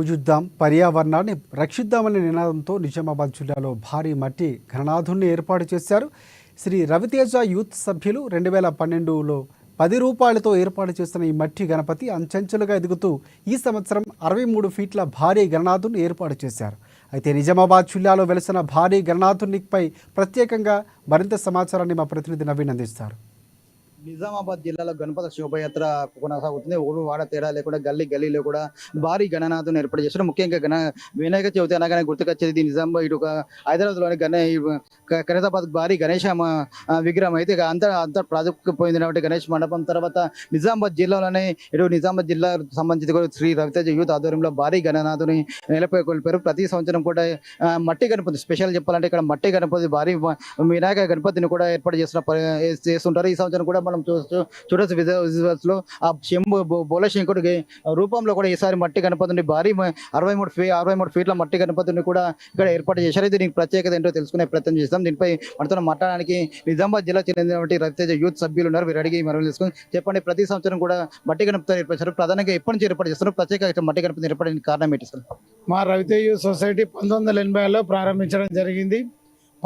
పూజిద్దాం, పర్యావరణాన్ని రక్షిద్దామనే నినాదంతో నిజామాబాద్ జిల్లాలో భారీ మట్టి గణనాథుని ఏర్పాటు చేశారు. శ్రీ రవితేజ యూత్ సభ్యులు 2012లో 10 రూపాయలతో ఏర్పాటు చేసిన ఈ మట్టి గణపతి అంచెంచెలుగా ఎదుగుతూ ఈ సంవత్సరం 63 ఫీట్ల భారీ గణనాథుని ఏర్పాటు చేశారు. అయితే నిజామాబాద్ జిల్లాలో వెలిసిన భారీ గణనాథునిపై ప్రత్యేకంగా మరింత సమాచారాన్ని మా ప్రతినిధి నవీన్ అందిస్తారు. నిజామాబాద్ జిల్లాలో గణపతి శోభయాత్ర కొనసాగుతుంది. ఊరు వాడ తేడా లేకుండా గల్లీ గల్లీలో కూడా భారీ గణనాథుని ఏర్పాటు చేస్తారు. ముఖ్యంగా వినాయక చవితి అనగానే గుర్తుకొచ్చేది నిజామాబాద్ ఇటు హైదరాబాద్లోని ఖైరతాబాద్ భారీ గణేష విగ్రహం అయితే అంత ప్రాజెక్టు పోయింది కాబట్టి గణేష్ మండపం తర్వాత నిజామాబాద్ జిల్లాలోనే ఇటు నిజామాబాద్ జిల్లా సంబంధించి శ్రీ రవితేజ యూత్ ఆధ్వర్యంలో భారీ గణనాథుని నెలకొల్పారు. ప్రతి సంవత్సరం కూడా మట్టి గణపతి స్పెషల్ చెప్పాలంటే ఇక్కడ మట్టి గణపతి భారీ వినాయక గణపతిని కూడా ఏర్పాటు చేస్తుంటారు. ఈ సంవత్సరం కూడా మనం చూడొచ్చు విజువల్స్ లో ఆ శంభు బోలశంకరుడి రూపంలో కూడా ఈసారి మట్టి గణపతిని భారీ 63 ఫీట్ల మట్టి గణపతిని కూడా ఇక్కడ ఏర్పాటు చేశారు. దీనికి ప్రత్యేకత ఏంటో తెలుసుకునే ప్రయత్నం చేస్తాం. దీనిపై మనతో మాట్లాడడానికి నిజామాబాద్ జిల్లా చెందినటువంటి రవితేజ యూత్ సభ్యులు ఉన్నారు. వీరు అడిగి మనం తెలుసుకుని చెప్పండి, ప్రతి సంవత్సరం కూడా మట్టి గణపతిని ఏర్పరిచారు. ప్రధానంగా ఎప్పటి నుంచి ఏర్పాటు చేస్తారు? ప్రత్యేక మట్టి గణపతిని ఏర్పడడానికి కారణం ఏంటి సార్? మా రవితేజ యూత్ సొసైటీ 1980లో ప్రారంభించడం జరిగింది.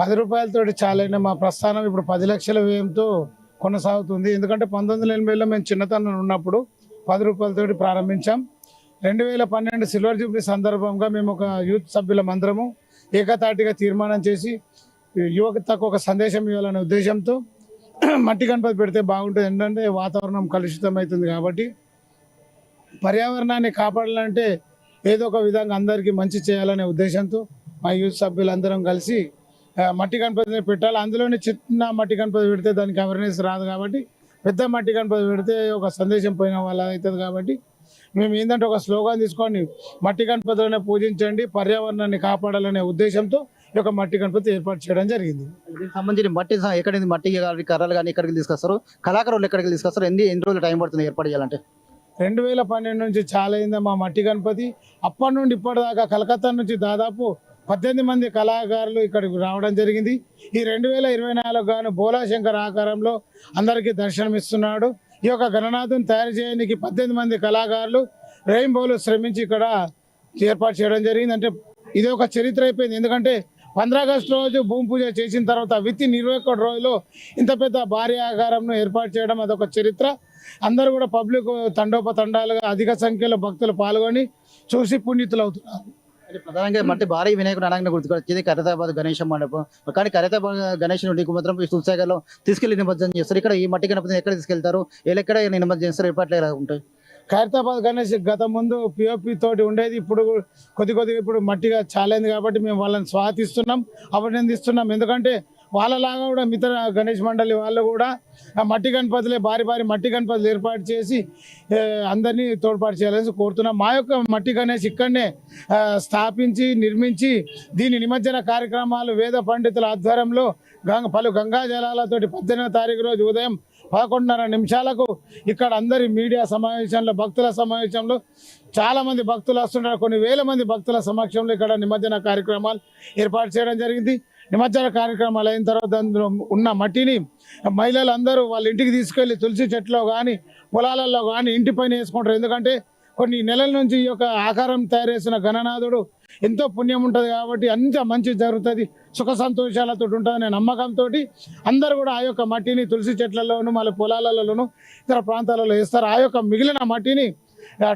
10 రూపాయలతోటి చాలైన మా ప్రస్థానం ఇప్పుడు 10 లక్షల వ్యయంతో కొనసాగుతుంది. ఎందుకంటే 1980లో మేము చిన్నతనం ఉన్నప్పుడు 10 రూపాయలతోటి ప్రారంభించాం. 2012 సిల్వర్ జూబ్లీ సందర్భంగా మేము ఒక యూత్ సభ్యులమందరము ఏకతాటిగా తీర్మానం చేసి యువతకు ఒక సందేశం ఇవ్వాలనే ఉద్దేశంతో మట్టి గణపతి పెడితే బాగుంటుంది. ఏంటంటే వాతావరణం కలుషితం అవుతుంది కాబట్టి పర్యావరణాన్ని కాపాడాలంటే ఏదో ఒక విధంగా అందరికీ మంచి చేయాలనే ఉద్దేశంతో మా యూత్ సభ్యులందరం కలిసి మట్టి గణపతిని పెట్టాలి. అందులోనే చిన్న మట్టి గణపతి పెడితే దానికి అవేర్నెస్ రాదు కాబట్టి పెద్ద మట్టి గణపతి పెడితే ఒక సందేశం పోయిన వాళ్ళ అవుతుంది కాబట్టి మేము ఏంటంటే ఒక స్లోగాన్ తీసుకొని మట్టి గణపతిలోనే పూజించండి, పర్యావరణాన్ని కాపాడాలనే ఉద్దేశంతో ఈ యొక్క మట్టి గణపతి ఏర్పాటు చేయడం జరిగింది. దీనికి సంబంధించి మట్టి ఎక్కడికి మట్టి కర్రలు కానీ ఎక్కడికి తీసుకొస్తారు, కళాకారులు ఎక్కడికి తీసుకొస్తారు, ఎన్ని రోజులు టైం పడుతుంది ఏర్పాటు చేయాలంటే? 2012 నుంచి చాలా అయింది మా మట్టి గణపతి. అప్పటి నుండి ఇప్పటిదాకా కలకత్తా నుంచి దాదాపు 18 మంది కళాకారులు ఇక్కడికి రావడం జరిగింది. ఈ 2024 గాను బోలాశంకర్ ఆకారంలో అందరికీ దర్శనమిస్తున్నాడు. ఈ యొక్క గణనాథుని తయారు చేయడానికి 18 మంది కళాకారులు రెయిన్బోలు శ్రమించి ఇక్కడ ఏర్పాటు చేయడం జరిగింది. అంటే ఇది ఒక చరిత్ర అయిపోయింది. ఎందుకంటే 15 ఆగస్టు రోజు భూమి పూజ చేసిన తర్వాత వితిన్ 21 రోజుల్లో ఇంత పెద్ద భారీ ఆకారంను ఏర్పాటు చేయడం అదొక చరిత్ర. అందరూ కూడా పబ్లిక్ తండోపతండాలుగా అధిక సంఖ్యలో భక్తులు పాల్గొని చూసి పుణ్యతులు అవుతున్నారు. ప్రధానంగా మట్టి భారీ వినాయకుడు అనగానే గుర్తుకొచ్చేది ఖైరతాబాద్ గణేష మండపం. కానీ ఖైరతాబాద్ గణేష్ నుండి మాత్రం సూర్సాగర్లో తీసుకెళ్లి నిమజ్జనం చేస్తారు. ఇక్కడ ఈ మట్టి గణపతిని ఎక్కడ తీసుకెళ్తారు, ఎక్కడ నిమజ్జనం చేస్తారు, ఏర్పాట్లు ఎలా ఉంటాయి? ఖైరతాబాద్ గణేష్ గత ముందు పిఓపి తోటి ఉండేది. ఇప్పుడు కొద్దిగా ఇప్పుడు మట్టిగా చాలైంది కాబట్టి మేము వాళ్ళని స్వాగతిస్తున్నాం, అభినందిస్తున్నాం. ఎందుకంటే వాళ్ళలాగా కూడా మిగతా గణేష్ మండలి వాళ్ళు కూడా మట్టి గణపతులే భారీ మట్టి గణపతులు ఏర్పాటు చేసి అందరినీ తోడ్పాటు చేయాలని కోరుతున్నాం. మా యొక్క మట్టి గణేష్ ఇక్కడనే స్థాపించి నిర్మించి దీని నిమజ్జన కార్యక్రమాలు వేద పండితుల ఆధ్వర్యంలో పలు గంగా జలాలతోటి 18వ తారీఖు రోజు ఉదయం 11:30 నిమిషాలకు ఇక్కడ అందరి మీడియా సమావేశంలో భక్తుల సమావేశంలో చాలామంది భక్తులు వస్తున్నారు. కొన్ని వేల మంది భక్తుల సమక్షంలో ఇక్కడ నిమజ్జన కార్యక్రమాలు ఏర్పాటు చేయడం జరిగింది. నిమజ్జన కార్యక్రమాలు అయిన తర్వాత అందులో ఉన్న మట్టిని మహిళలు అందరూ వాళ్ళ ఇంటికి తీసుకెళ్లి తులసి చెట్లో కానీ పొలాలలో కానీ ఇంటిపైన వేసుకుంటారు. ఎందుకంటే కొన్ని నెలల నుంచి ఈ యొక్క ఆకారం తయారు చేసిన గణనాథుడు ఎంతో పుణ్యం ఉంటుంది కాబట్టి అంత మంచి జరుగుతుంది, సుఖ సంతోషాలతో ఉంటుందనే నమ్మకంతో అందరూ కూడా ఆ యొక్క మట్టిని తులసి చెట్లలోను మళ్ళీ పొలాలలోను ఇతర ప్రాంతాలలో వేస్తారు. ఆ యొక్క మిగిలిన మట్టిని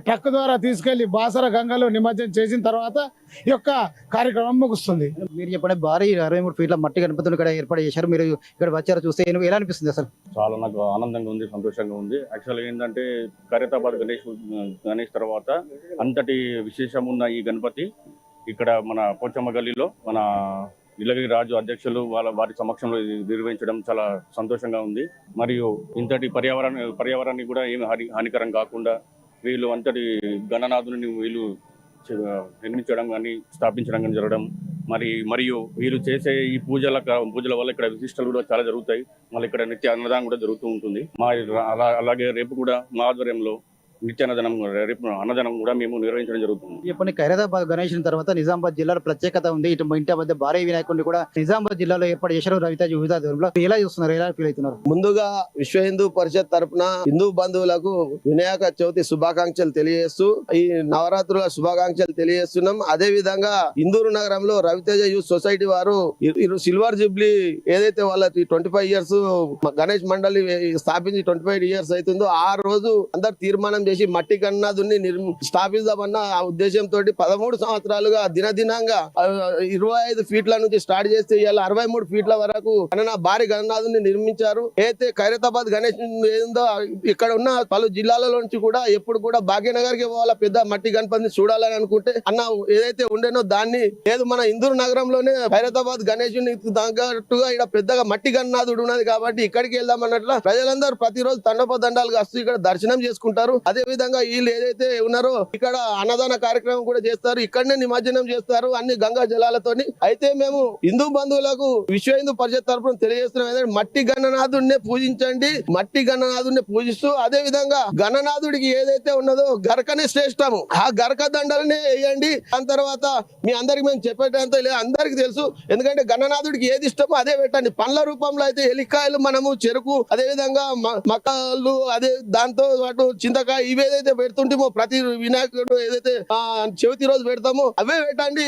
ట్రక్ ద్వారా తీసుకెళ్లి బాసర గంగలో నిమజ్జనం చేసిన తర్వాత ఈ యొక్క కార్యక్రమం ముగుస్తుంది. మీరు చెప్పండి, భారీ 63 ఫీట్ల మట్టి గణపతిని ఇక్కడ ఏర్పాటు చేశారు. మీరు ఇక్కడ వచ్చారు, చూస్తే ఎలా అనిపిస్తుంది అసలు? చాలా నాకు ఆనందంగా ఉంది, సంతోషంగా ఉంది. యాక్చువల్గా ఏంటంటే ఖైరతాబాద్ గణేష్ తర్వాత అంతటి విశేషం ఉన్న ఈ గణపతి ఇక్కడ మన పోచమ్మ గల్లీలో మన నీలగిరి రాజు అధ్యక్షులు వారి సమక్షంలో నిర్వహించడం చాలా సంతోషంగా ఉంది. మరియు ఇంతటి పర్యావరణాన్ని కూడా ఏమి హానికరం కాకుండా వీళ్ళు అంతటి గణనాథుని వీళ్ళు నిర్మించడం కానీ స్థాపించడం కానీ జరగడం మరియు వీళ్ళు చేసే ఈ పూజల వల్ల ఇక్కడ విశిష్టలు కూడా చాలా జరుగుతాయి. మళ్ళీ ఇక్కడ నిత్య అన్నదానం కూడా జరుగుతూ ఉంటుంది. అలాగే రేపు కూడా మా ఆధ్వర్యంలో నిత్యాన్నదానం రేపు అన్నదానం కూడా మేము నిర్వహించడం జరుగుతుంది. ఇప్పుడు ఖైరతాబాద్ గణేష్ తర్వాత నిజామాబాద్ జిల్లాలో ప్రత్యేకత ఉంది. ఇటు ఇంటి మధ్య భారీ వినాయకుడిని కూడా నిజామాబాద్ జిల్లాలో ఏర్పాటు చేశారు రవితేజ యువత ఆధ్వర్యంలో. ఎలా చూస్తున్నారు, ఎలా ఫీల్ అవుతున్నారు? ముందుగా విశ్వ హిందూ పరిషత్ తరపున హిందూ బంధువులకు వినాయక చవితి శుభాకాంక్షలు తెలియజేస్తూ ఈ నవరాత్రుల శుభాకాంక్షలు తెలియజేస్తున్నాం. అదే విధంగా ఇందూరు నగరంలో రవితేజ యూత్ సొసైటీ వారు సిల్వర్ జూబ్లీ ఏదైతే వాళ్ళకి 25 ఇయర్స్ గణేష్ మండలి స్థాపించి 25 ఇయర్స్ అవుతుందో ఆ రోజు అందరు తీర్మానం చేసి మట్టి గణనాథుని స్థాపిద్దామన్న ఆ ఉద్దేశంతో 13 సంవత్సరాలుగా దినదినంగా 25 ఫీట్ల నుంచి స్టార్ట్ చేస్తే ఇవాళ 63 ఫీట్ల వరకు భారీ గణనాథుని నిర్మించారు. అయితే ఖైరతాబాద్ గణేష్ ఏందో ఇక్కడ ఉన్న పలు జిల్లాల నుంచి కూడా ఎప్పుడు కూడా భాగ్యనగర్కి పోవాల పెద్ద మట్టి గణపతిని చూడాలని అనుకుంటే అన్న ఏదైతే ఉండేనో దాన్ని లేదు మన ఇందూరు నగరంలోనే ఖైరతాబాద్ గణేషుని తగ్గట్టుగా ఇక్కడ పెద్దగా మట్టి గణనాథుడు ఉన్నది కాబట్టి ఇక్కడికి వెళ్దాం అన్నట్ల ప్రజలందరూ ప్రతిరోజు తండోపదండాలుగా వస్తూ ఇక్కడ దర్శనం చేసుకుంటారు. అదే విధంగా వీళ్ళు ఏదైతే ఉన్నారో ఇక్కడ అన్నదాన కార్యక్రమం కూడా చేస్తారు. ఇక్కడనే నిమజ్జనం చేస్తారు అన్ని గంగా జలాలతోని. అయితే మేము హిందూ బంధువులకు విశ్వ హిందూ పరిషత్ తరపున తెలియజేస్తున్నాం ఏంటంటే మట్టి గణనాథుడినే పూజించండి. మట్టి గణనాథుడిని పూజిస్తూ అదే విధంగా గణనాథుడికి ఏదైతే ఉన్నదో గరకనే శ్రేష్టము. ఆ గరక దండలనే వేయండి. దాని తర్వాత మీ అందరికి మేము చెప్పేటంత లేదు, అందరికి తెలుసు. ఎందుకంటే గణనాథుడికి ఏది ఇష్టమో అదే పెట్టండి. పండ్ల రూపంలో అయితే ఎలికాయలు, మనము చెరుకు, అదే విధంగా మక్కలు, అదే దాంతో పాటు చింతకాయ ఇవేదైతే పెడుతుంటామో ప్రతి వినాయకుడు ఏదైతే చవితి రోజు పెడతామో అవే పెట్టండి.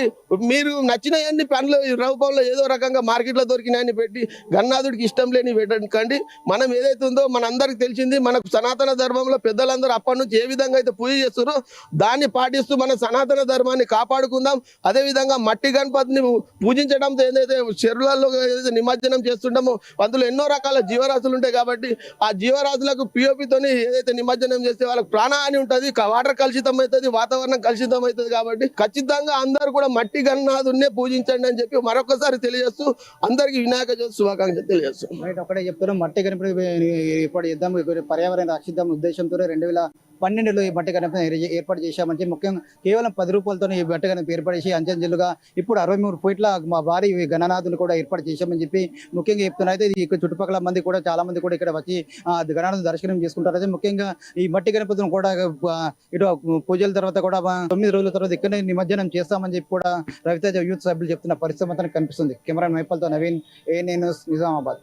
మీరు నచ్చినవన్నీ పండ్ల రూపంలో ఏదో రకంగా మార్కెట్ లో దొరికినాయని పెట్టి గణనాథుడికి ఇష్టం లేని పెట్టండి. మనం ఏదైతే ఉందో మన అందరికి తెలిసింది. మనకు సనాతన ధర్మంలో పెద్దలందరూ అప్పటి నుంచి ఏ విధంగా అయితే పూజ చేస్తారో దాన్ని పాటిస్తూ మన సనాతన ధర్మాన్ని కాపాడుకుందాం. అదే విధంగా మట్టి గణపతిని పూజించడంతో ఏదైతే చెరువులలో ఏదైతే నిమజ్జనం చేస్తుంటామో అందులో ఎన్నో రకాల జీవరాశులు ఉంటాయి కాబట్టి ఆ జీవరాశులకు పిఓపితోని ఏదైతే నిమజ్జనం చేస్తే వాళ్ళకి ప్రాణహాని ఉంటుంది, వాటర్ కలుషితం అవుతుంది, వాతావరణం కలుషితం అవుతుంది. కాబట్టి ఖచ్చితంగా అందరూ కూడా మట్టి గణనాథుడినే పూజించండి అని చెప్పి మరొకసారి తెలియజేస్తూ అందరికి వినాయక చవితి శుభాకాంక్షలు తెలియజేస్తాం. ఒకటే చెప్తున్నాం, మట్టి గణపతి ఏర్పాటు చేద్దాం, పర్యావరణ రక్షిద్దాం ఉద్దేశంతో 2012లో ఈ మట్టి గణపతిని ఏర్పాటు చేశామని ముఖ్యంగా కేవలం 10 రూపాయలతో ఈ మట్టి గణపతి ఏర్పాటు చేసి అంచెంచెలుగా ఇప్పుడు 63 ఫీట్ల మా భారీ గణనాథులు కూడా ఏర్పాటు చేశామని చెప్పి ముఖ్యంగా చెప్తున్నారు. అయితే ఈ చుట్టుపక్కల మంది కూడా చాలా మంది కూడా ఇక్కడ వచ్చి గణనాథుని దర్శనం చేసుకుంటారు. అయితే ముఖ్యంగా ఈ మట్టి గణపతిని కూడా ఇటు పూజల తర్వాత కూడా 9 రోజుల తర్వాత ఇక్కడనే నిమజ్జనం చేస్తామని చెప్పి కూడా రవితేజ యూత్ సభ్యులు చెప్తున్న పరిస్థితి మొత్తానికి కనిపిస్తుంది. కెమెరా మైపల్తో నవీన్, ANN న్యూస్, నిజామాబాద్.